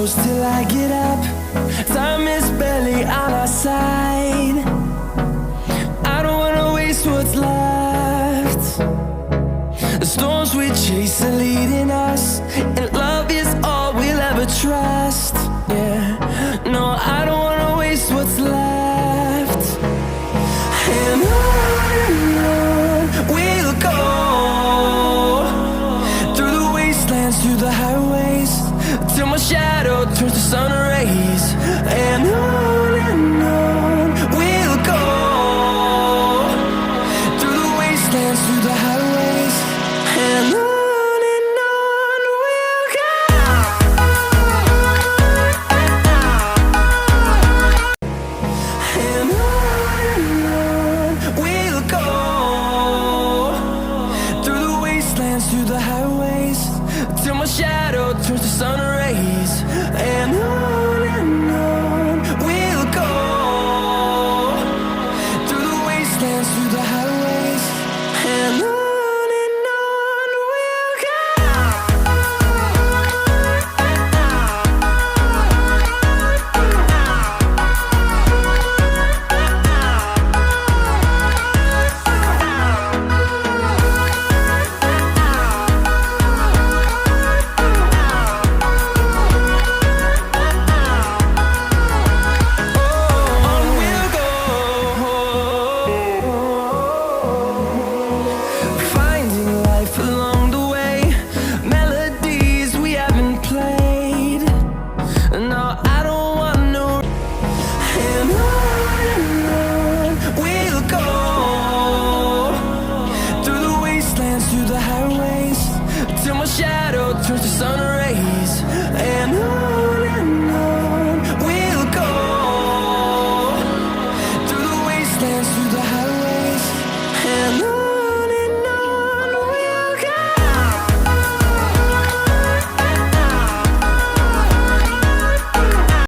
close till I get up. Time is barely on our side. I don't wanna waste what's left. The storms we chase are leading us, and love is all we'll ever trust. Yeah, no, I don't wanna waste what's left. And on we'll go, through the wastelands, through the highways, till my shadow turns to sun rays. And on we'll go, through the wastelands, through the highways, and on. Through the highways, till my shadow turns to sun rays. And on we'll go, through the wastelands, through the highways, and on. Through the highways, till my shadow turns to sun.